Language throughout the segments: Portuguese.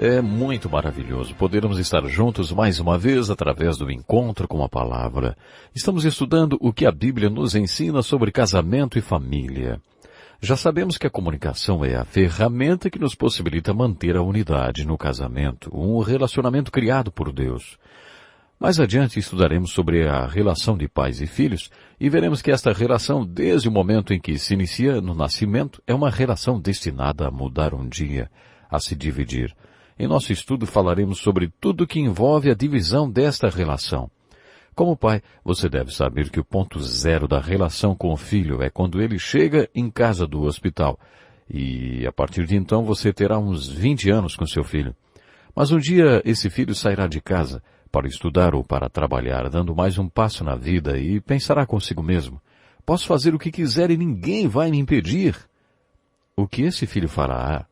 É muito maravilhoso podermos estar juntos mais uma vez através do encontro com a palavra. Estamos estudando o que a Bíblia nos ensina sobre casamento e família. Já sabemos que a comunicação é a ferramenta que nos possibilita manter a unidade no casamento, um relacionamento criado por Deus. Mais adiante estudaremos sobre a relação de pais e filhos e veremos que esta relação, desde o momento em que se inicia no nascimento, é uma relação destinada a mudar um dia, a se dividir. Em nosso estudo falaremos sobre tudo que envolve a divisão desta relação. Como pai, você deve saber que o ponto zero da relação com o filho é quando ele chega em casa do hospital. E a partir de então você terá uns 20 anos com seu filho. Mas um dia esse filho sairá de casa para estudar ou para trabalhar, dando mais um passo na vida e pensará consigo mesmo: posso fazer o que quiser e ninguém vai me impedir. O que esse filho fará?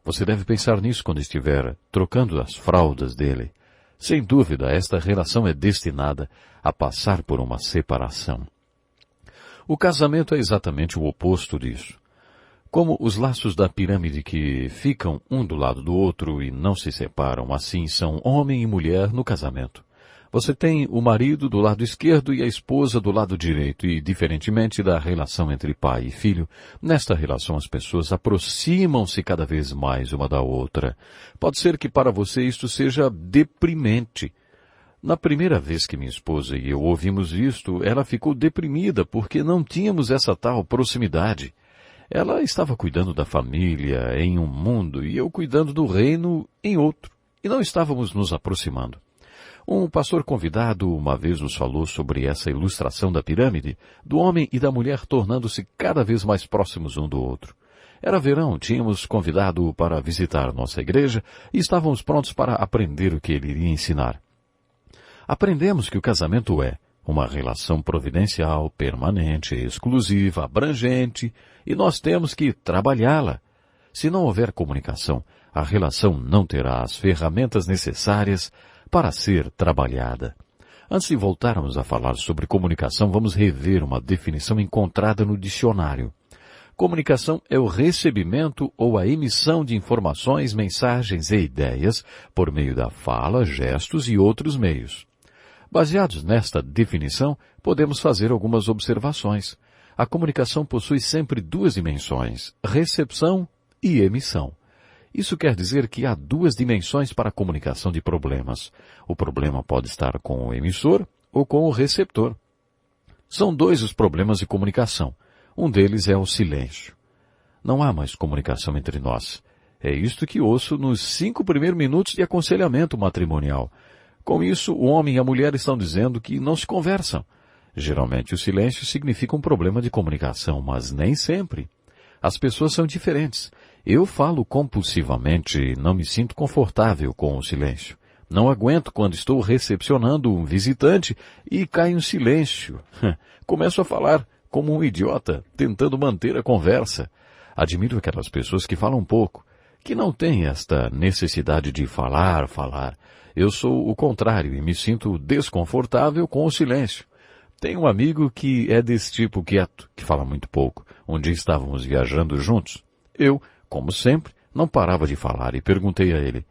Você deve pensar nisso quando estiver trocando as fraldas dele. Sem dúvida, esta relação é destinada a passar por uma separação. O casamento é exatamente o oposto disso. Como os laços da pirâmide que ficam um do lado do outro e não se separam, assim são homem e mulher no casamento. Você tem o marido do lado esquerdo e a esposa do lado direito, e diferentemente da relação entre pai e filho, nesta relação as pessoas aproximam-se cada vez mais uma da outra. Pode ser que para você isto seja deprimente. Na primeira vez que minha esposa e eu ouvimos isto, ela ficou deprimida porque não tínhamos essa tal proximidade. Ela estava cuidando da família em um mundo e eu cuidando do reino em outro, e não estávamos nos aproximando. Um pastor convidado uma vez nos falou sobre essa ilustração da pirâmide, do homem e da mulher tornando-se cada vez mais próximos um do outro. Era verão, tínhamos convidado-o para visitar nossa igreja e estávamos prontos para aprender o que ele iria ensinar. Aprendemos que o casamento é uma relação providencial, permanente, exclusiva, abrangente, e nós temos que trabalhá-la. Se não houver comunicação, a relação não terá as ferramentas necessárias para ser trabalhada. Antes de voltarmos a falar sobre comunicação, vamos rever uma definição encontrada no dicionário. Comunicação é o recebimento ou a emissão de informações, mensagens e ideias por meio da fala, gestos e outros meios. Baseados nesta definição, podemos fazer algumas observações. A comunicação possui sempre duas dimensões: recepção e emissão. Isso quer dizer que há duas dimensões para a comunicação de problemas. O problema pode estar com o emissor ou com o receptor. São dois os problemas de comunicação. Um deles é o silêncio. Não há mais comunicação entre nós. É isto que ouço nos 5 primeiros minutos de aconselhamento matrimonial. Com isso, o homem e a mulher estão dizendo que não se conversam. Geralmente o silêncio significa um problema de comunicação, mas nem sempre. As pessoas são diferentes. Eu falo compulsivamente e não me sinto confortável com o silêncio. Não aguento quando estou recepcionando um visitante e cai um silêncio. Começo a falar como um idiota, tentando manter a conversa. Admiro aquelas pessoas que falam pouco, que não têm esta necessidade de falar. Eu sou o contrário e me sinto desconfortável com o silêncio. Tenho um amigo que é desse tipo quieto, que fala muito pouco. Um dia estávamos viajando juntos. Eu, como sempre, não parava de falar e perguntei a ele: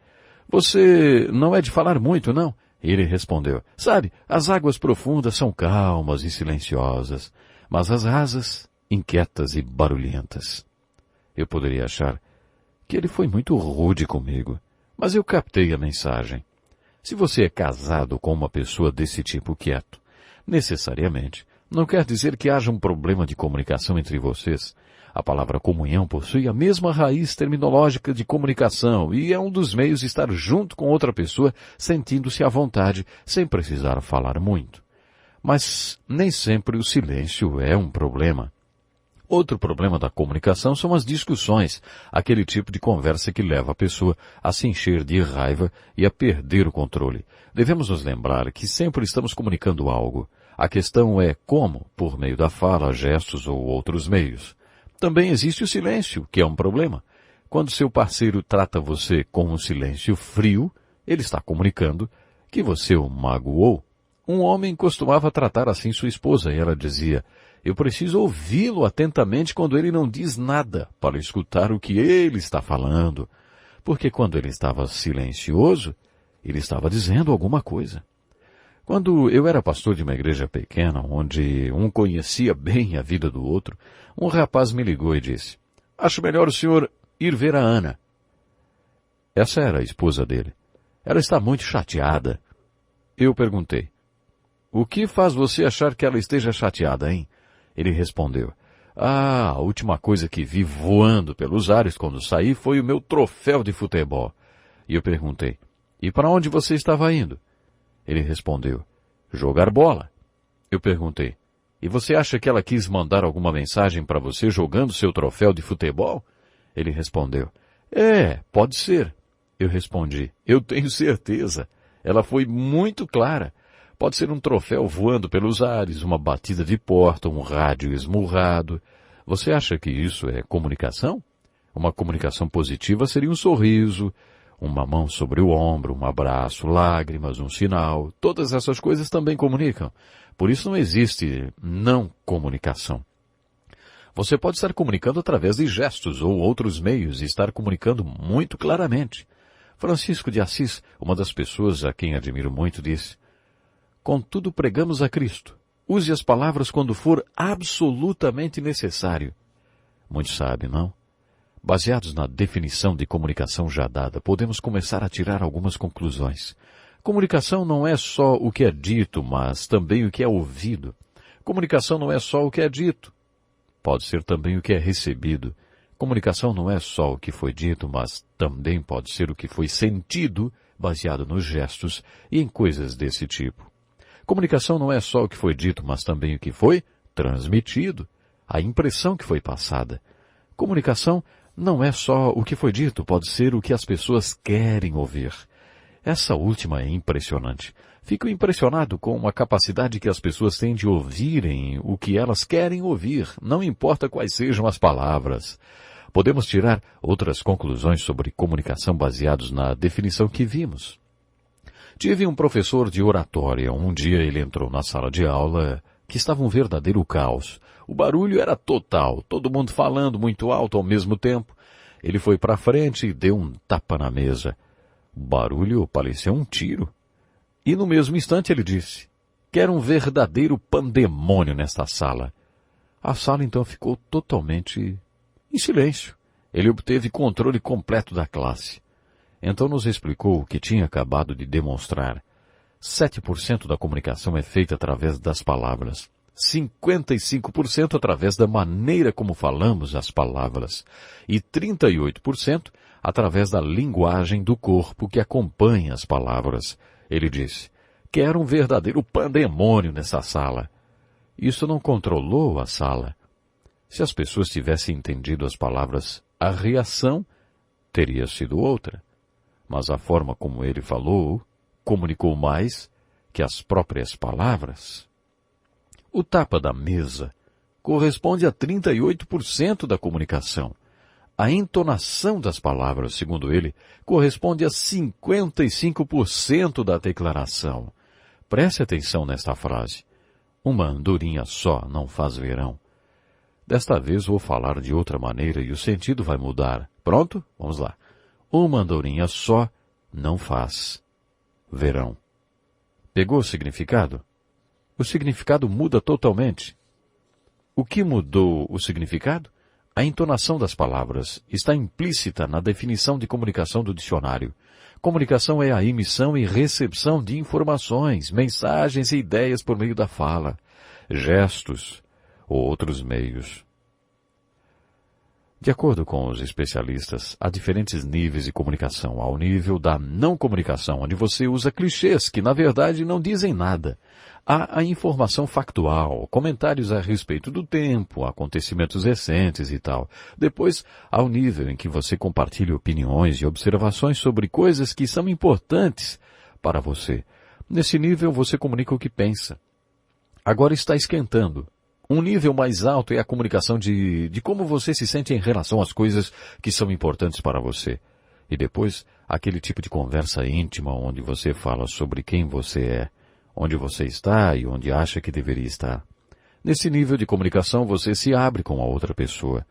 "Você não é de falar muito, não?" Ele respondeu: "Sabe, as águas profundas são calmas e silenciosas, mas as rasas, inquietas e barulhentas." Eu poderia achar que ele foi muito rude comigo, mas eu captei a mensagem. Se você é casado com uma pessoa desse tipo quieto, necessariamente não quer dizer que haja um problema de comunicação entre vocês. A palavra comunhão possui a mesma raiz terminológica de comunicação e é um dos meios de estar junto com outra pessoa, sentindo-se à vontade, sem precisar falar muito. Mas nem sempre o silêncio é um problema. Outro problema da comunicação são as discussões, aquele tipo de conversa que leva a pessoa a se encher de raiva e a perder o controle. Devemos nos lembrar que sempre estamos comunicando algo. A questão é como, por meio da fala, gestos ou outros meios. Também existe o silêncio, que é um problema. Quando seu parceiro trata você com um silêncio frio, ele está comunicando que você o magoou. Um homem costumava tratar assim sua esposa e ela dizia: "Eu preciso ouvi-lo atentamente quando ele não diz nada, para escutar o que ele está falando." porque quando ele estava silencioso, ele estava dizendo alguma coisa. Quando eu era pastor de uma igreja pequena, onde um conhecia bem a vida do outro, um rapaz me ligou e disse: "Acho melhor o senhor ir ver a Ana." Essa era a esposa dele. Ela está muito chateada. Eu perguntei: "O que faz você achar que ela esteja chateada, hein?" Ele respondeu: "A última coisa que vi voando pelos ares quando saí foi o meu troféu de futebol." E eu perguntei: "E para onde você estava indo?" Ele respondeu: "Jogar bola." Eu perguntei: "E você acha que ela quis mandar alguma mensagem para você jogando seu troféu de futebol?" Ele respondeu: "Pode ser." Eu respondi: "Eu tenho certeza. Ela foi muito clara. Pode ser um troféu voando pelos ares, uma batida de porta, um rádio esmurrado. Você acha que isso é comunicação? Uma comunicação positiva seria um sorriso, uma mão sobre o ombro, um abraço, lágrimas, um sinal. Todas essas coisas também comunicam. Por isso não existe não comunicação. Você pode estar comunicando através de gestos ou outros meios e estar comunicando muito claramente. Francisco de Assis, uma das pessoas a quem admiro muito, disse: "Contudo, pregamos a Cristo. Use as palavras quando for absolutamente necessário." Muito sábio, não? Baseados na definição de comunicação já dada, podemos começar a tirar algumas conclusões. Comunicação não é só o que é dito, mas também o que é ouvido. Comunicação não é só o que é dito. Pode ser também o que é recebido. Comunicação não é só o que foi dito, mas também pode ser o que foi sentido, baseado nos gestos e em coisas desse tipo. Comunicação não é só o que foi dito, mas também o que foi transmitido, a impressão que foi passada. Comunicação não é só o que foi dito, pode ser o que as pessoas querem ouvir. Essa última é impressionante. Fico impressionado com a capacidade que as pessoas têm de ouvirem o que elas querem ouvir, não importa quais sejam as palavras. Podemos tirar outras conclusões sobre comunicação baseados na definição que vimos. Tive um professor de oratória. Um dia ele entrou na sala de aula, que estava um verdadeiro caos. O barulho era total, todo mundo falando muito alto ao mesmo tempo. Ele foi para frente e deu um tapa na mesa. O barulho parecia um tiro. E no mesmo instante ele disse: "Quero um verdadeiro pandemônio nesta sala." A sala então ficou totalmente em silêncio. Ele obteve controle completo da classe. Então nos explicou o que tinha acabado de demonstrar. 7% da comunicação é feita através das palavras. 55% através da maneira como falamos as palavras. E 38% através da linguagem do corpo que acompanha as palavras. Ele disse: "Quero um verdadeiro pandemônio nessa sala." Isso não controlou a sala. Se as pessoas tivessem entendido as palavras, a reação teria sido outra. Mas a forma como ele falou comunicou mais que as próprias palavras. O tapa da mesa corresponde a 38% da comunicação. A entonação das palavras, segundo ele, corresponde a 55% da declaração. Preste atenção nesta frase. Uma andorinha só não faz verão. Desta vez vou falar de outra maneira e o sentido vai mudar. Pronto? Vamos lá. Uma andorinha só não faz verão. Pegou o significado? O significado muda totalmente. O que mudou o significado? A entonação das palavras está implícita na definição de comunicação do dicionário. Comunicação é a emissão e recepção de informações, mensagens e ideias por meio da fala, gestos ou outros meios. De acordo com os especialistas, há diferentes níveis de comunicação. Há o nível da não comunicação, onde você usa clichês que, na verdade, não dizem nada. Há a informação factual, comentários a respeito do tempo, acontecimentos recentes e tal. Depois, há o nível em que você compartilha opiniões e observações sobre coisas que são importantes para você. Nesse nível, você comunica o que pensa. Agora está esquentando. Um nível mais alto é a comunicação de como você se sente em relação às coisas que são importantes para você. E depois, aquele tipo de conversa íntima onde você fala sobre quem você é, onde você está e onde acha que deveria estar. Nesse nível de comunicação, você se abre com a outra pessoa.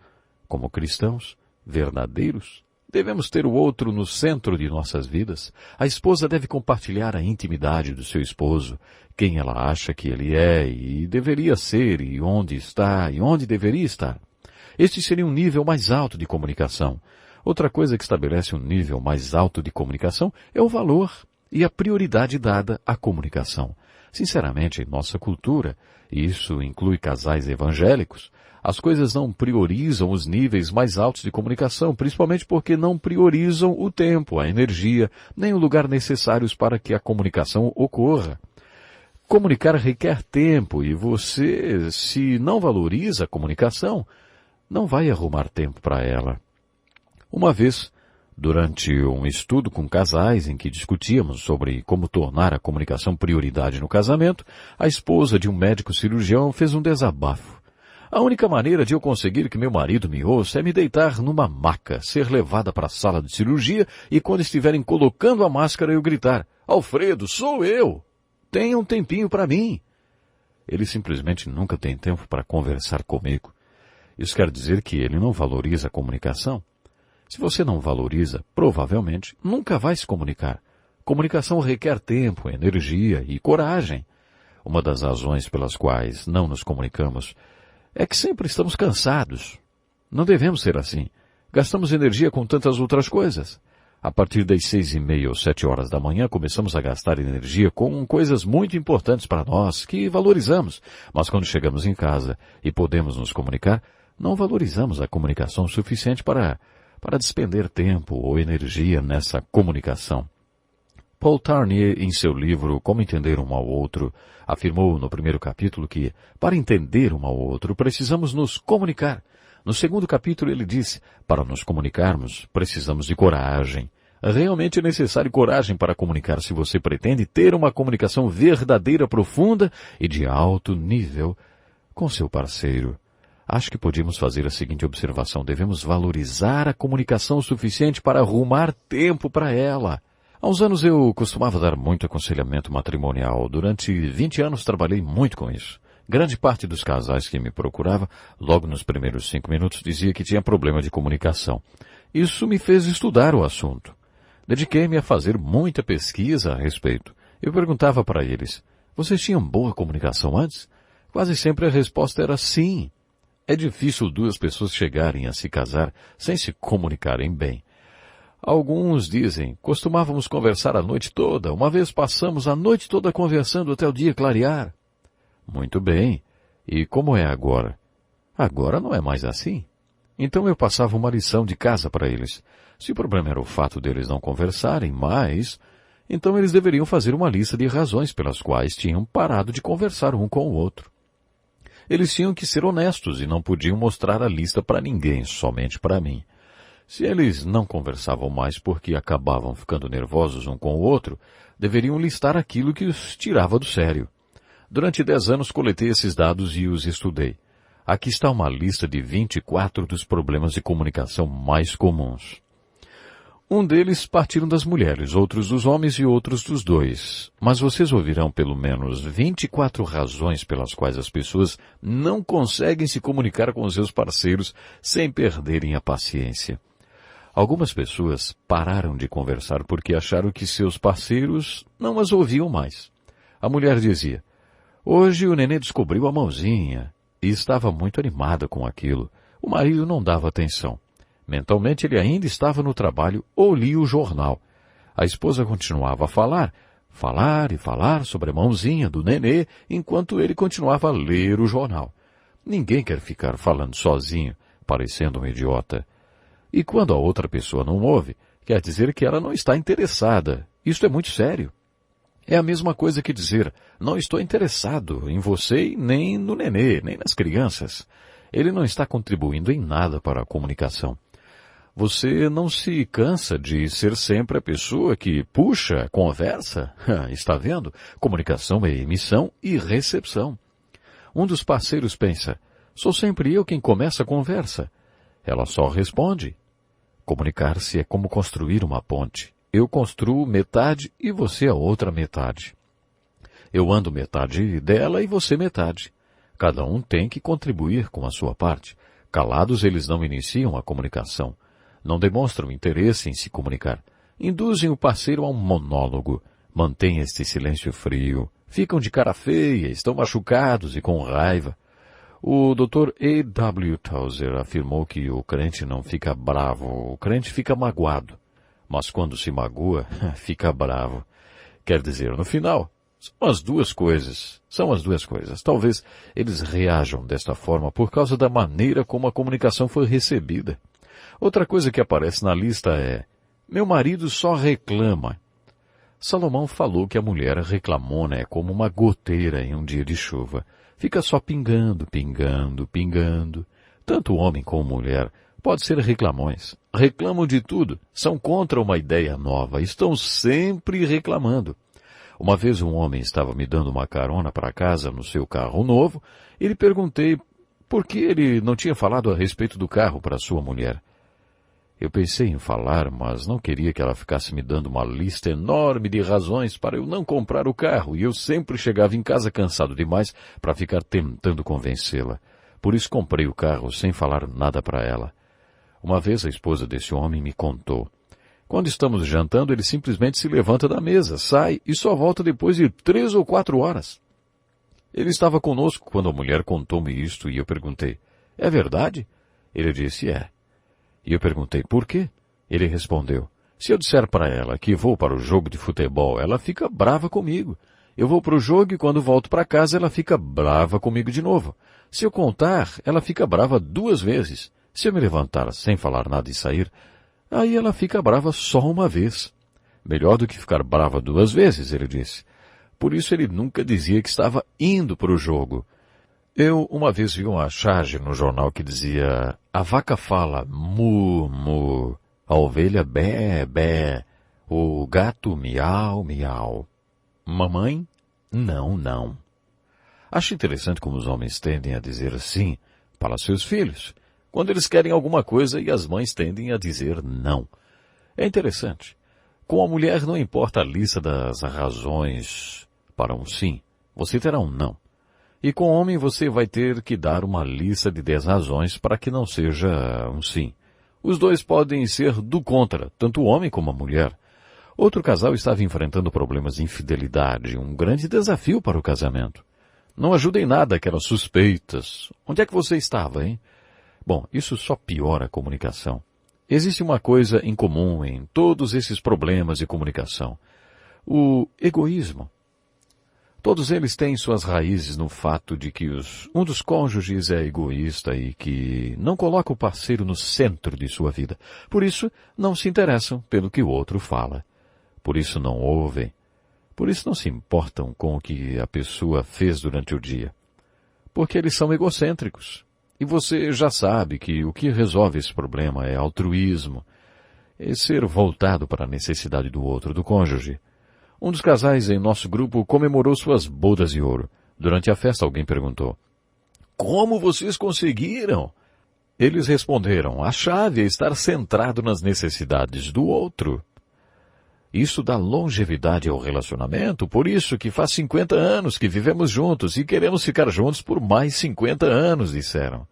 Como cristãos verdadeiros, Devemos ter o outro no centro de nossas vidas. A esposa deve compartilhar a intimidade do seu esposo, quem ela acha que ele é e deveria ser, e onde está, e onde deveria estar. Este seria um nível mais alto de comunicação. Outra coisa que estabelece um nível mais alto de comunicação é o valor e a prioridade dada à comunicação. Sinceramente, em nossa cultura, e isso inclui casais evangélicos, as coisas não priorizam os níveis mais altos de comunicação, principalmente porque não priorizam o tempo, a energia, nem o lugar necessários para que a comunicação ocorra. Comunicar requer tempo e você, se não valoriza a comunicação, não vai arrumar tempo para ela. Uma vez, durante um estudo com casais em que discutíamos sobre como tornar a comunicação prioridade no casamento, a esposa de um médico cirurgião fez um desabafo. A única maneira de eu conseguir que meu marido me ouça é me deitar numa maca, ser levada para a sala de cirurgia e quando estiverem colocando a máscara eu gritar, Alfredo, sou eu! Tenha um tempinho para mim! Ele simplesmente nunca tem tempo para conversar comigo. Isso quer dizer que ele não valoriza a comunicação? Se você não valoriza, provavelmente nunca vai se comunicar. Comunicação requer tempo, energia e coragem. Uma das razões pelas quais não nos comunicamos é que sempre estamos cansados. Não devemos ser assim. Gastamos energia com tantas outras coisas. A partir das 6:30 ou 7 horas da manhã, começamos a gastar energia com coisas muito importantes para nós, que valorizamos. Mas quando chegamos em casa e podemos nos comunicar, não valorizamos a comunicação suficiente para despender tempo ou energia nessa comunicação. Paul Tarnier, em seu livro Como Entender um ao Outro, afirmou no primeiro capítulo que, para entender um ao outro, precisamos nos comunicar. No segundo capítulo ele disse, para nos comunicarmos, precisamos de coragem. Realmente é necessário coragem para comunicar se você pretende ter uma comunicação verdadeira, profunda e de alto nível com seu parceiro. Acho que podíamos fazer a seguinte observação. Devemos valorizar a comunicação o suficiente para arrumar tempo para ela. Há uns anos eu costumava dar muito aconselhamento matrimonial. Durante 20 anos trabalhei muito com isso. Grande parte dos casais que me procurava, logo nos primeiros 5 minutos, dizia que tinha problema de comunicação. Isso me fez estudar o assunto. Dediquei-me a fazer muita pesquisa a respeito. Eu perguntava para eles, vocês tinham boa comunicação antes? Quase sempre a resposta era sim. É difícil 2 pessoas chegarem a se casar sem se comunicarem bem. Alguns dizem, costumávamos conversar a noite toda. Uma vez passamos a noite toda conversando até o dia clarear. Muito bem. E como é agora? Agora não é mais assim. Então eu passava uma lição de casa para eles. Se o problema era o fato deles não conversarem mais, então eles deveriam fazer uma lista de razões pelas quais tinham parado de conversar um com o outro. Eles tinham que ser honestos e não podiam mostrar a lista para ninguém, somente para mim. Se eles não conversavam mais porque acabavam ficando nervosos um com o outro, deveriam listar aquilo que os tirava do sério. Durante 10 anos coletei esses dados e os estudei. Aqui está uma lista de 24 dos problemas de comunicação mais comuns. Um deles partiram das mulheres, outros dos homens e outros dos dois. Mas vocês ouvirão pelo menos 24 razões pelas quais as pessoas não conseguem se comunicar com os seus parceiros sem perderem a paciência. Algumas pessoas pararam de conversar porque acharam que seus parceiros não as ouviam mais. A mulher dizia, hoje o nenê descobriu a mãozinha e estava muito animada com aquilo. O marido não dava atenção. Mentalmente ele ainda estava no trabalho ou lia o jornal. A esposa continuava a falar e falar sobre a mãozinha do nenê enquanto ele continuava a ler o jornal. Ninguém quer ficar falando sozinho, parecendo um idiota. E quando a outra pessoa não ouve, quer dizer que ela não está interessada. Isto é muito sério. É a mesma coisa que dizer, não estou interessado em você e nem no nenê, nem nas crianças. Ele não está contribuindo em nada para a comunicação. Você não se cansa de ser sempre a pessoa que puxa, conversa? Está vendo? Comunicação é emissão e recepção. Um dos parceiros pensa, sou sempre eu quem começa a conversa. Ela só responde. Comunicar-se é como construir uma ponte. Eu construo metade e você a outra metade. Eu ando metade dela e você metade. Cada um tem que contribuir com a sua parte. Calados eles não iniciam a comunicação. Não demonstram interesse em se comunicar. Induzem o parceiro a um monólogo. Mantêm este silêncio frio. Ficam de cara feia, estão machucados e com raiva. O Dr. A.W. Tozer afirmou que o crente não fica bravo, o crente fica magoado. Mas quando se magoa, fica bravo. Quer dizer, no final, são as duas coisas. Talvez eles reajam desta forma por causa da maneira como a comunicação foi recebida. Outra coisa que aparece na lista é: meu marido só reclama. Salomão falou que a mulher reclamona é como uma goteira em um dia de chuva. Fica só pingando, pingando, pingando. Tanto homem como mulher pode ser reclamões. Reclamam de tudo, são contra uma ideia nova, estão sempre reclamando. Uma vez um homem estava me dando uma carona para casa no seu carro novo e lhe perguntei por que ele não tinha falado a respeito do carro para sua mulher. Eu pensei em falar, mas não queria que ela ficasse me dando uma lista enorme de razões para eu não comprar o carro, e eu sempre chegava em casa cansado demais para ficar tentando convencê-la. Por isso comprei o carro sem falar nada para ela. Uma vez a esposa desse homem me contou. Quando estamos jantando, ele simplesmente se levanta da mesa, sai e só volta depois de 3 ou 4 horas. Ele estava conosco quando a mulher contou-me isto e eu perguntei: é verdade? Ele disse: é. E eu perguntei por quê? Ele respondeu: se eu disser para ela que vou para o jogo de futebol, ela fica brava comigo. Eu vou para o jogo e quando volto para casa ela fica brava comigo de novo. Se eu contar, ela fica brava 2 vezes. Se eu me levantar sem falar nada e sair, aí ela fica brava só uma vez. Melhor do que ficar brava 2 vezes, ele disse. Por isso ele nunca dizia que estava indo para o jogo. Eu uma vez vi uma charge no jornal que dizia: a vaca fala mu, mu, a ovelha bé, bé, o gato miau, miau. Mamãe? Não, não. Acho interessante como os homens tendem a dizer sim para seus filhos, quando eles querem alguma coisa e as mães tendem a dizer não. É interessante. Com a mulher não importa a lista das razões para um sim, você terá um não. E com o homem você vai ter que dar uma lista de 10 razões para que não seja um sim. Os dois podem ser do contra, tanto o homem como a mulher. Outro casal estava enfrentando problemas de infidelidade, um grande desafio para o casamento. Não ajuda em nada aquelas suspeitas. Onde é que você estava, hein? Bom, isso só piora a comunicação. Existe uma coisa em comum em todos esses problemas de comunicação: o egoísmo. Todos eles têm suas raízes no fato de que um dos cônjuges é egoísta e que não coloca o parceiro no centro de sua vida. Por isso, não se interessam pelo que o outro fala. Por isso não ouvem. Por isso não se importam com o que a pessoa fez durante o dia. Porque eles são egocêntricos. E você já sabe que o que resolve esse problema é altruísmo. É ser voltado para a necessidade do outro, do cônjuge. Um dos casais em nosso grupo comemorou suas bodas de ouro. Durante a festa alguém perguntou: como vocês conseguiram? Eles responderam: a chave é estar centrado nas necessidades do outro. Isso dá longevidade ao relacionamento, por isso que faz 50 anos que vivemos juntos e queremos ficar juntos por mais 50 anos, disseram.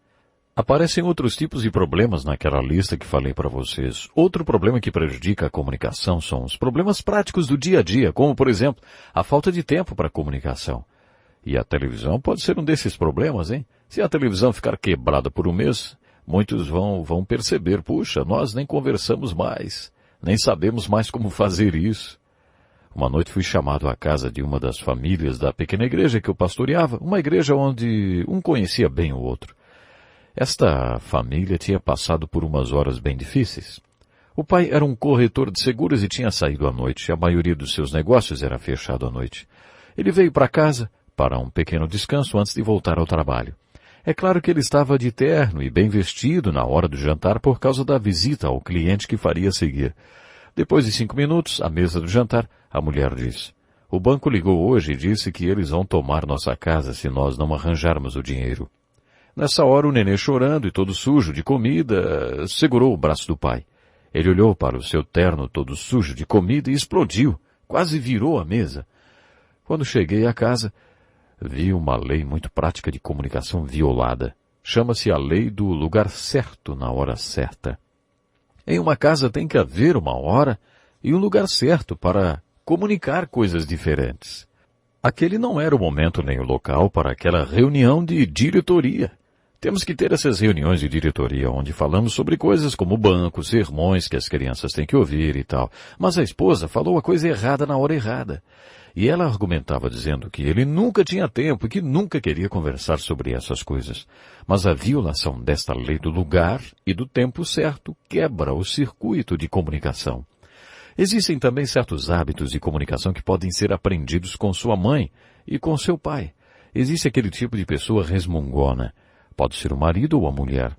Aparecem outros tipos de problemas naquela lista que falei para vocês. Outro problema que prejudica a comunicação são os problemas práticos do dia a dia, como, por exemplo, a falta de tempo para comunicação. E a televisão pode ser um desses problemas, hein? Se a televisão ficar quebrada por um mês, muitos vão perceber: puxa, nós nem conversamos mais, nem sabemos mais como fazer isso. Uma noite fui chamado à casa de uma das famílias da pequena igreja que eu pastoreava, uma igreja onde um conhecia bem o outro. Esta família tinha passado por umas horas bem difíceis. O pai era um corretor de seguros e tinha saído à noite. A maioria dos seus negócios era fechado à noite. Ele veio para casa para um pequeno descanso antes de voltar ao trabalho. É claro que ele estava de terno e bem vestido na hora do jantar por causa da visita ao cliente que faria seguir. Depois de 5 minutos, à mesa do jantar, a mulher disse: o banco ligou hoje e disse que eles vão tomar nossa casa se nós não arranjarmos o dinheiro. Nessa hora, o nenê, chorando e todo sujo de comida, segurou o braço do pai. Ele olhou para o seu terno todo sujo de comida e explodiu, quase virou a mesa. Quando cheguei à casa, vi uma lei muito prática de comunicação violada. Chama-se a lei do lugar certo na hora certa. Em uma casa tem que haver uma hora e um lugar certo para comunicar coisas diferentes. Aquele não era o momento nem o local para aquela reunião de diretoria. Temos que ter essas reuniões de diretoria onde falamos sobre coisas como bancos, sermões que as crianças têm que ouvir e tal. Mas a esposa falou a coisa errada na hora errada. E ela argumentava dizendo que ele nunca tinha tempo e que nunca queria conversar sobre essas coisas. Mas a violação desta lei do lugar e do tempo certo quebra o circuito de comunicação. Existem também certos hábitos de comunicação que podem ser aprendidos com sua mãe e com seu pai. Existe aquele tipo de pessoa resmungona. Pode ser o marido ou a mulher.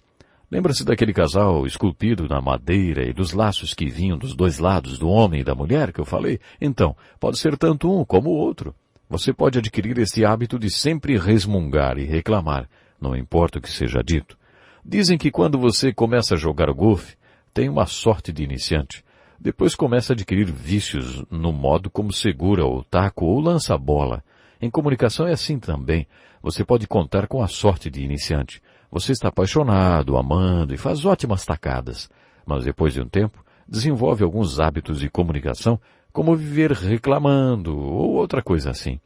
Lembra-se daquele casal esculpido na madeira e dos laços que vinham dos dois lados do homem e da mulher que eu falei? Então, pode ser tanto um como o outro. Você pode adquirir esse hábito de sempre resmungar e reclamar, não importa o que seja dito. Dizem que quando você começa a jogar golfe, tem uma sorte de iniciante. Depois começa a adquirir vícios no modo como segura o taco ou lança a bola. Em comunicação é assim também. Você pode contar com a sorte de iniciante. Você está apaixonado, amando e faz ótimas tacadas. Mas depois de um tempo, desenvolve alguns hábitos de comunicação, como viver reclamando ou outra coisa assim.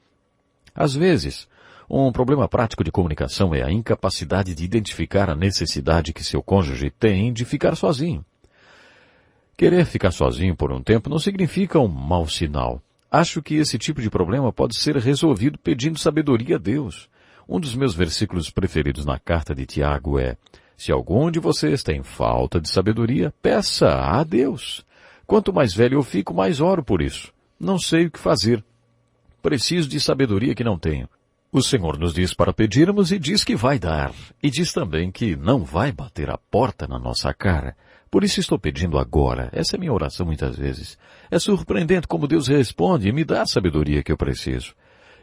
Às vezes, um problema prático de comunicação é a incapacidade de identificar a necessidade que seu cônjuge tem de ficar sozinho. Querer ficar sozinho por um tempo não significa um mau sinal. Acho que esse tipo de problema pode ser resolvido pedindo sabedoria a Deus. Um dos meus versículos preferidos na carta de Tiago é: se algum de vocês tem falta de sabedoria, peça a Deus. Quanto mais velho eu fico, mais oro por isso. Não sei o que fazer. Preciso de sabedoria que não tenho. O Senhor nos diz para pedirmos e diz que vai dar. E diz também que não vai bater a porta na nossa cara. Por isso estou pedindo agora. Essa é minha oração muitas vezes. É surpreendente como Deus responde e me dá a sabedoria que eu preciso.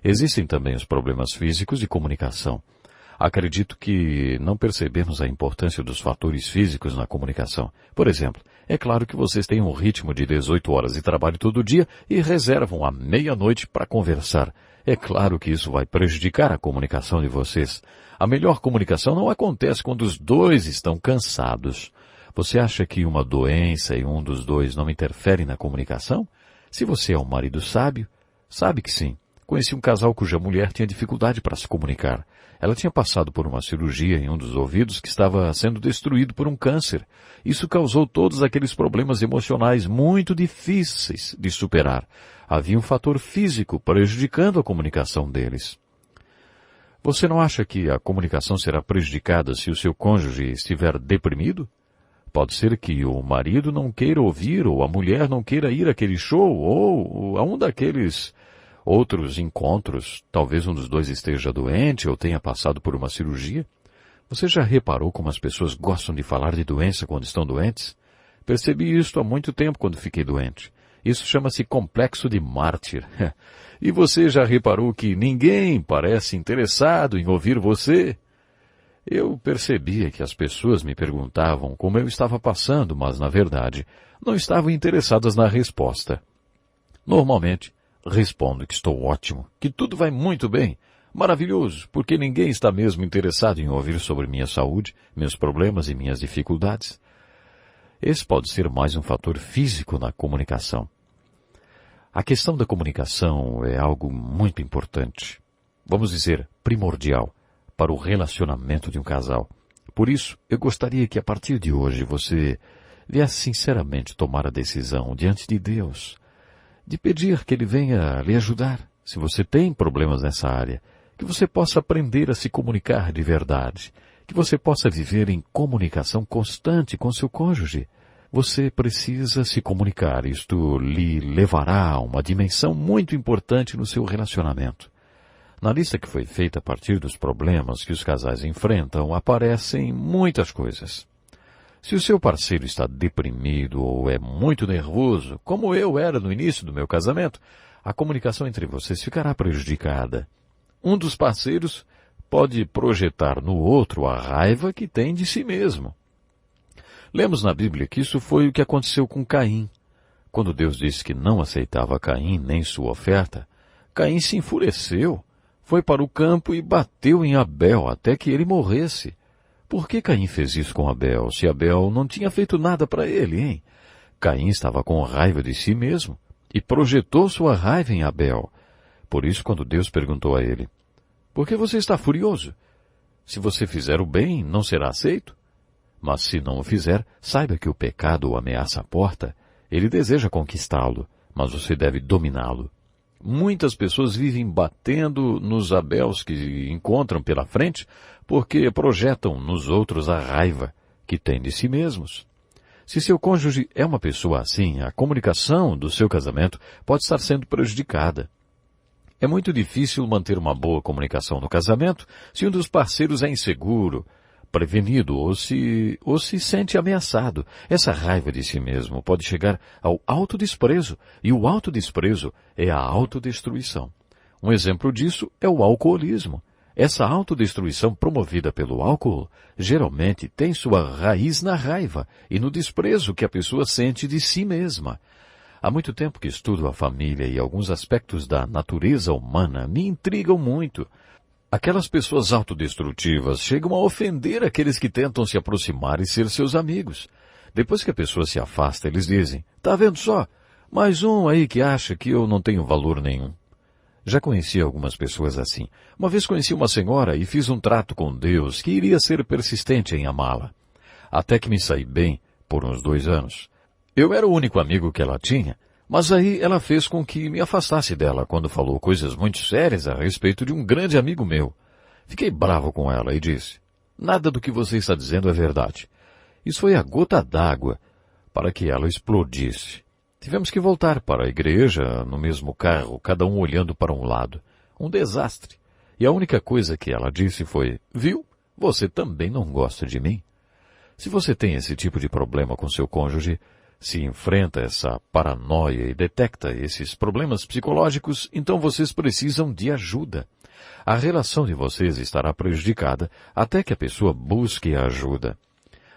Existem também os problemas físicos de comunicação. Acredito que não percebemos a importância dos fatores físicos na comunicação. Por exemplo, é claro que vocês têm um ritmo de 18 horas de trabalho todo dia e reservam a meia-noite para conversar. É claro que isso vai prejudicar a comunicação de vocês. A melhor comunicação não acontece quando os dois estão cansados. Você acha que uma doença e um dos dois não interferem na comunicação? Se você é um marido sábio, sabe que sim. Conheci um casal cuja mulher tinha dificuldade para se comunicar. Ela tinha passado por uma cirurgia em um dos ouvidos que estava sendo destruído por um câncer. Isso causou todos aqueles problemas emocionais muito difíceis de superar. Havia um fator físico prejudicando a comunicação deles. Você não acha que a comunicação será prejudicada se o seu cônjuge estiver deprimido? Pode ser que o marido não queira ouvir ou a mulher não queira ir àquele show ou a um daqueles outros encontros. Talvez um dos dois esteja doente ou tenha passado por uma cirurgia. Você já reparou como as pessoas gostam de falar de doença quando estão doentes? Percebi isto há muito tempo quando fiquei doente. Isso chama-se complexo de mártir. E você já reparou que ninguém parece interessado em ouvir você? Eu percebia que as pessoas me perguntavam como eu estava passando, mas, na verdade, não estavam interessadas na resposta. Normalmente, respondo que estou ótimo, que tudo vai muito bem, maravilhoso, porque ninguém está mesmo interessado em ouvir sobre minha saúde, meus problemas e minhas dificuldades. Esse pode ser mais um fator físico na comunicação. A questão da comunicação é algo muito importante, vamos dizer, primordial, para o relacionamento de um casal. Por isso, eu gostaria que a partir de hoje você viesse sinceramente tomar a decisão diante de Deus, de pedir que Ele venha lhe ajudar, se você tem problemas nessa área, que você possa aprender a se comunicar de verdade, que você possa viver em comunicação constante com seu cônjuge. Você precisa se comunicar, isto lhe levará a uma dimensão muito importante no seu relacionamento. Na lista que foi feita a partir dos problemas que os casais enfrentam, aparecem muitas coisas. Se o seu parceiro está deprimido ou é muito nervoso, como eu era no início do meu casamento, a comunicação entre vocês ficará prejudicada. Um dos parceiros pode projetar no outro a raiva que tem de si mesmo. Lemos na Bíblia que isso foi o que aconteceu com Caim. Quando Deus disse que não aceitava Caim nem sua oferta, Caim se enfureceu, foi para o campo e bateu em Abel até que ele morresse. por que Caim fez isso com Abel, se Abel não tinha feito nada para ele, hein? Caim estava com raiva de si mesmo e projetou sua raiva em Abel. Por isso, quando Deus perguntou a ele, por que você está furioso? Se você fizer o bem, não será aceito? Mas se não o fizer, saiba que o pecado o ameaça à porta. Ele deseja conquistá-lo, mas você deve dominá-lo. Muitas pessoas vivem batendo nos Abels que encontram pela frente porque projetam nos outros a raiva que têm de si mesmos. Se seu cônjuge é uma pessoa assim, a comunicação do seu casamento pode estar sendo prejudicada. É muito difícil manter uma boa comunicação no casamento se um dos parceiros é inseguro, prevenido ou se sente ameaçado. Essa raiva de si mesmo pode chegar ao autodesprezo, e o autodesprezo é a autodestruição. Um exemplo disso é o alcoolismo. Essa autodestruição promovida pelo álcool geralmente tem sua raiz na raiva e no desprezo que a pessoa sente de si mesma. Há muito tempo que estudo a família e alguns aspectos da natureza humana me intrigam muito. Aquelas pessoas autodestrutivas chegam a ofender aqueles que tentam se aproximar e ser seus amigos. Depois que a pessoa se afasta, eles dizem, tá vendo só? Mais um aí que acha que eu não tenho valor nenhum. Já conheci algumas pessoas assim. Uma vez conheci uma senhora e fiz um trato com Deus que iria ser persistente em amá-la. Até que me saí bem por uns 2 anos. Eu era o único amigo que ela tinha, mas aí ela fez com que me afastasse dela quando falou coisas muito sérias a respeito de um grande amigo meu. Fiquei bravo com ela e disse, nada do que você está dizendo é verdade. Isso foi a gota d'água para que ela explodisse. Tivemos que voltar para a igreja no mesmo carro, cada um olhando para um lado. Um desastre. E a única coisa que ela disse foi, viu, você também não gosta de mim. Se você tem esse tipo de problema com seu cônjuge, se enfrenta essa paranoia e detecta esses problemas psicológicos, então vocês precisam de ajuda. A relação de vocês estará prejudicada até que a pessoa busque ajuda.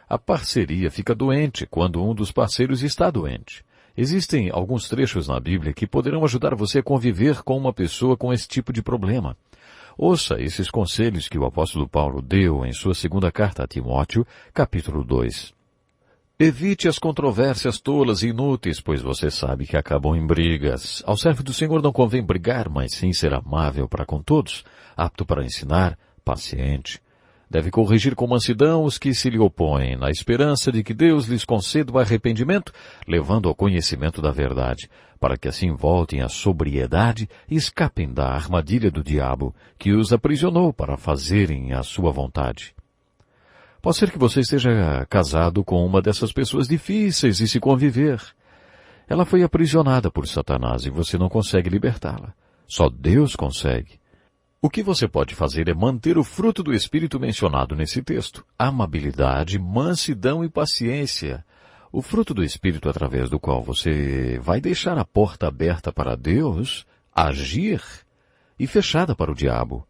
A parceria fica doente quando um dos parceiros está doente. Existem alguns trechos na Bíblia que poderão ajudar você a conviver com uma pessoa com esse tipo de problema. Ouça esses conselhos que o apóstolo Paulo deu em sua segunda carta a Timóteo, capítulo 2. Evite as controvérsias tolas e inúteis, pois você sabe que acabam em brigas. Ao servo do Senhor não convém brigar, mas sim ser amável para com todos, apto para ensinar, paciente. Deve corrigir com mansidão os que se lhe opõem, na esperança de que Deus lhes conceda o arrependimento, levando ao conhecimento da verdade, para que assim voltem à sobriedade e escapem da armadilha do diabo, que os aprisionou para fazerem a sua vontade. Pode ser que você esteja casado com uma dessas pessoas difíceis de se conviver. Ela foi aprisionada por Satanás e você não consegue libertá-la. Só Deus consegue. O que você pode fazer é manter o fruto do Espírito mencionado nesse texto. Amabilidade, mansidão e paciência. O fruto do Espírito através do qual você vai deixar a porta aberta para Deus agir e fechada para o diabo.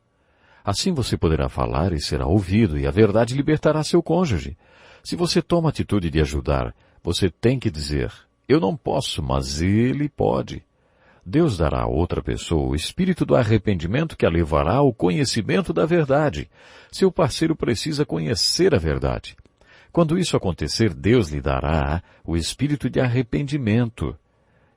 Assim você poderá falar e será ouvido, e a verdade libertará seu cônjuge. Se você toma a atitude de ajudar, você tem que dizer, eu não posso, mas ele pode. Deus dará a outra pessoa o espírito do arrependimento que a levará ao conhecimento da verdade. Seu parceiro precisa conhecer a verdade. Quando isso acontecer, Deus lhe dará o espírito de arrependimento.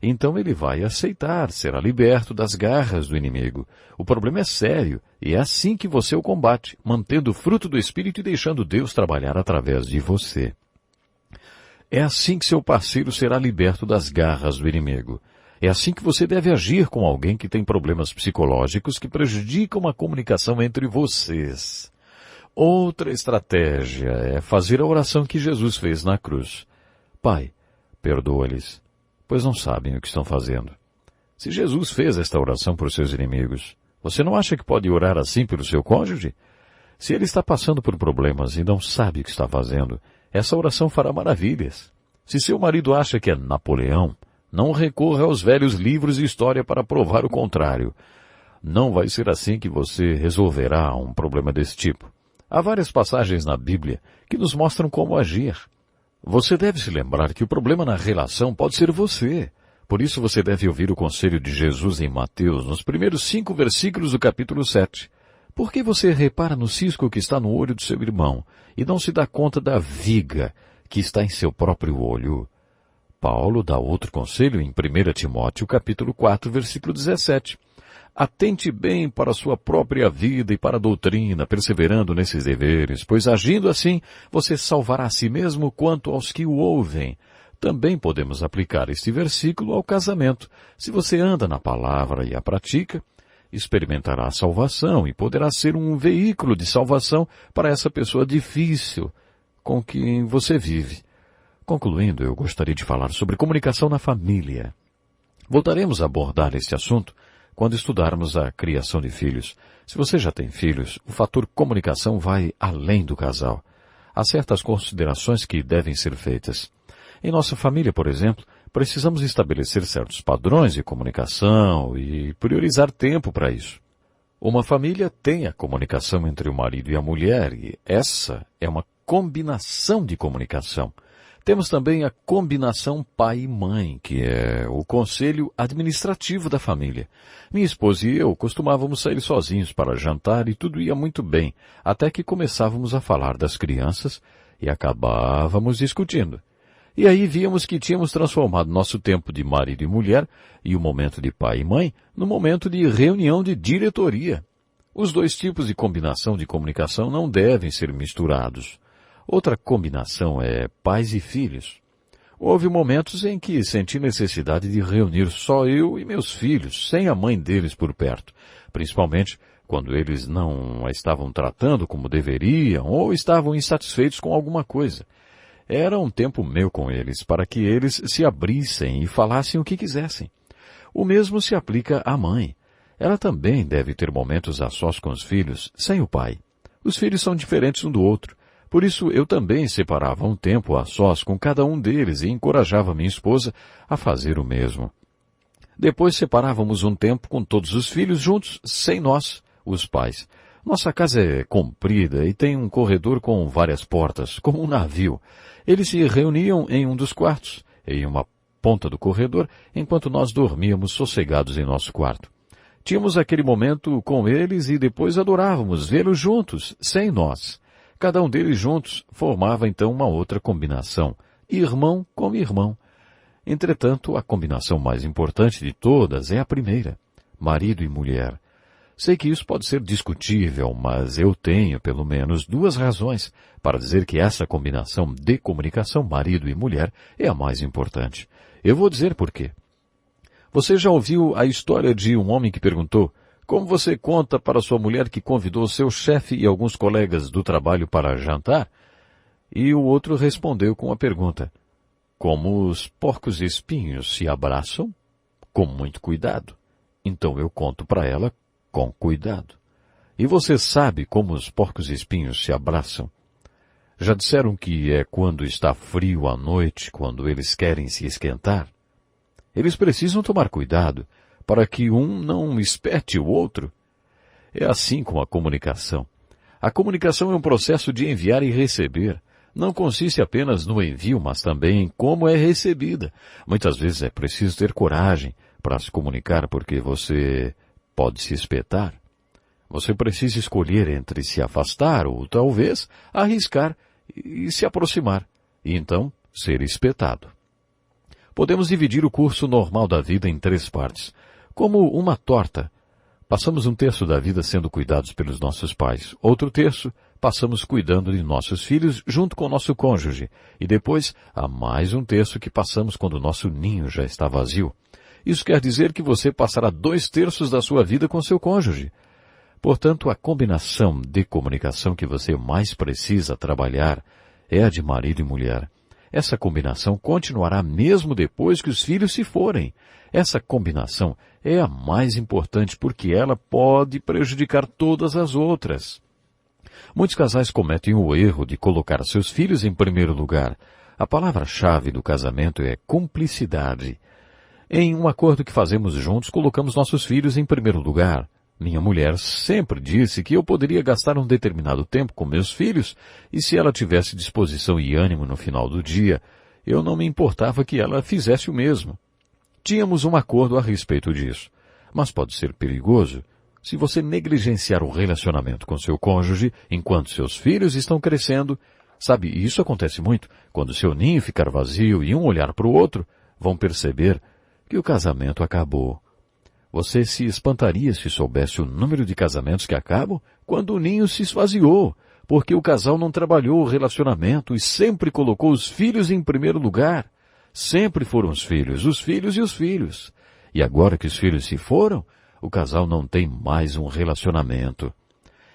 Então ele vai aceitar, será liberto das garras do inimigo. O problema é sério, e é assim que você o combate, mantendo o fruto do Espírito e deixando Deus trabalhar através de você. É assim que seu parceiro será liberto das garras do inimigo. É assim que você deve agir com alguém que tem problemas psicológicos que prejudicam a comunicação entre vocês. Outra estratégia é fazer a oração que Jesus fez na cruz. Pai, perdoa-lhes, pois não sabem o que estão fazendo. Se Jesus fez esta oração por seus inimigos, você não acha que pode orar assim pelo seu cônjuge? Se ele está passando por problemas e não sabe o que está fazendo, essa oração fará maravilhas. Se seu marido acha que é Napoleão, não recorra aos velhos livros de história para provar o contrário. Não vai ser assim que você resolverá um problema desse tipo. Há várias passagens na Bíblia que nos mostram como agir. Você deve se lembrar que o problema na relação pode ser você. Por isso você deve ouvir o conselho de Jesus em Mateus, nos primeiros 5 versículos do capítulo 7. Por que você repara no cisco que está no olho do seu irmão e não se dá conta da viga que está em seu próprio olho? Paulo dá outro conselho em 1 Timóteo, capítulo 4, versículo 17. Atente bem para a sua própria vida e para a doutrina, perseverando nesses deveres, pois agindo assim, você salvará a si mesmo quanto aos que o ouvem. Também podemos aplicar este versículo ao casamento. Se você anda na palavra e a pratica, experimentará a salvação e poderá ser um veículo de salvação para essa pessoa difícil com quem você vive. Concluindo, eu gostaria de falar sobre comunicação na família. Voltaremos a abordar este assunto quando estudarmos a criação de filhos. Se você já tem filhos, o fator comunicação vai além do casal. Há certas considerações que devem ser feitas. Em nossa família, por exemplo, precisamos estabelecer certos padrões de comunicação e priorizar tempo para isso. Uma família tem a comunicação entre o marido e a mulher, e essa é uma combinação de comunicação. Temos também a combinação pai e mãe, que é o conselho administrativo da família. Minha esposa e eu costumávamos sair sozinhos para jantar e tudo ia muito bem, até que começávamos a falar das crianças e acabávamos discutindo. E aí víamos que tínhamos transformado nosso tempo de marido e mulher e o momento de pai e mãe no momento de reunião de diretoria. Os dois tipos de combinação de comunicação não devem ser misturados. Outra combinação é pais e filhos. Houve momentos em que senti necessidade de reunir só eu e meus filhos, sem a mãe deles por perto, principalmente quando eles não a estavam tratando como deveriam ou estavam insatisfeitos com alguma coisa. Era um tempo meu com eles, para que eles se abrissem e falassem o que quisessem. O mesmo se aplica à mãe. Ela também deve ter momentos a sós com os filhos, sem o pai. Os filhos são diferentes um do outro. Por isso, eu também separava um tempo a sós com cada um deles e encorajava minha esposa a fazer o mesmo. Depois separávamos um tempo com todos os filhos juntos, sem nós, os pais. Nossa casa é comprida e tem um corredor com várias portas, como um navio. Eles se reuniam em um dos quartos, em uma ponta do corredor, enquanto nós dormíamos sossegados em nosso quarto. Tínhamos aquele momento com eles e depois adorávamos vê-los juntos, sem nós. Cada um deles juntos formava então uma outra combinação, irmão com irmão. Entretanto, a combinação mais importante de todas é a primeira, marido e mulher. Sei que isso pode ser discutível, mas eu tenho pelo menos duas razões para dizer que essa combinação de comunicação marido e mulher é a mais importante. Eu vou dizer por quê. Você já ouviu a história de um homem que perguntou: como você conta para sua mulher que convidou seu chefe e alguns colegas do trabalho para jantar? E o outro respondeu com a pergunta: como os porcos espinhos se abraçam? Com muito cuidado. Então eu conto para ela com cuidado. E você sabe como os porcos espinhos se abraçam? Já disseram que é quando está frio à noite, quando eles querem se esquentar? Eles precisam tomar cuidado para que um não espete o outro. É assim com a comunicação. A comunicação é um processo de enviar e receber. Não consiste apenas no envio, mas também em como é recebida. Muitas vezes é preciso ter coragem para se comunicar, porque você pode se espetar. Você precisa escolher entre se afastar ou talvez arriscar e se aproximar, e então ser espetado. Podemos dividir o curso normal da vida em 3 partes. Como uma torta, passamos um terço da vida sendo cuidados pelos nossos pais. Outro terço, passamos cuidando de nossos filhos junto com o nosso cônjuge. E depois, há mais um terço que passamos quando o nosso ninho já está vazio. Isso quer dizer que você passará 2/3 da sua vida com seu cônjuge. Portanto, a combinação de comunicação que você mais precisa trabalhar é a de marido e mulher. Essa combinação continuará mesmo depois que os filhos se forem. Essa combinação é a mais importante porque ela pode prejudicar todas as outras. Muitos casais cometem o erro de colocar seus filhos em primeiro lugar. A palavra-chave do casamento é cumplicidade. Em um acordo que fazemos juntos, colocamos nossos filhos em primeiro lugar. Minha mulher sempre disse que eu poderia gastar um determinado tempo com meus filhos e se ela tivesse disposição e ânimo no final do dia, eu não me importava que ela fizesse o mesmo. Tínhamos um acordo a respeito disso. Mas pode ser perigoso Se você negligenciar o relacionamento com seu cônjuge enquanto seus filhos estão crescendo, sabe, isso acontece muito. Quando seu ninho ficar vazio e um olhar para o outro, vão perceber que o casamento acabou. Você se espantaria se soubesse o número de casamentos que acabam quando o ninho se esvaziou, porque o casal não trabalhou o relacionamento e sempre colocou os filhos em primeiro lugar. Sempre foram os filhos e os filhos. E agora que os filhos se foram, o casal não tem mais um relacionamento.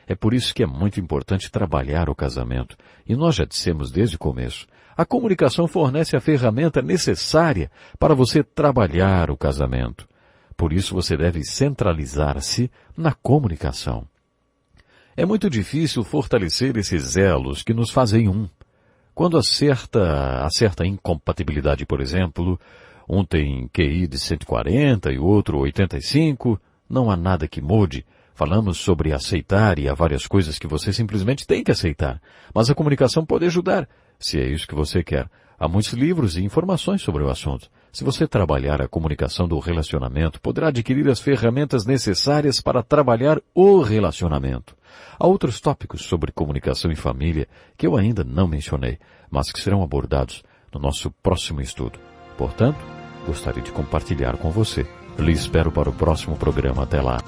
É por isso que é muito importante trabalhar o casamento. E nós já dissemos desde o começo, a comunicação fornece a ferramenta necessária para você trabalhar o casamento. Por isso você deve centralizar-se na comunicação. É muito difícil fortalecer esses elos que nos fazem um. Quando há certa incompatibilidade, por exemplo, um tem QI de 140 e o outro 85, não há nada que mude. Falamos sobre aceitar e há várias coisas que você simplesmente tem que aceitar. Mas a comunicação pode ajudar, se é isso que você quer. Há muitos livros e informações sobre o assunto. Se você trabalhar a comunicação do relacionamento, poderá adquirir as ferramentas necessárias para trabalhar o relacionamento. Há outros tópicos sobre comunicação em família que eu ainda não mencionei, mas que serão abordados no nosso próximo estudo. Portanto, gostaria de compartilhar com você. Lhe espero para o próximo programa. Até lá.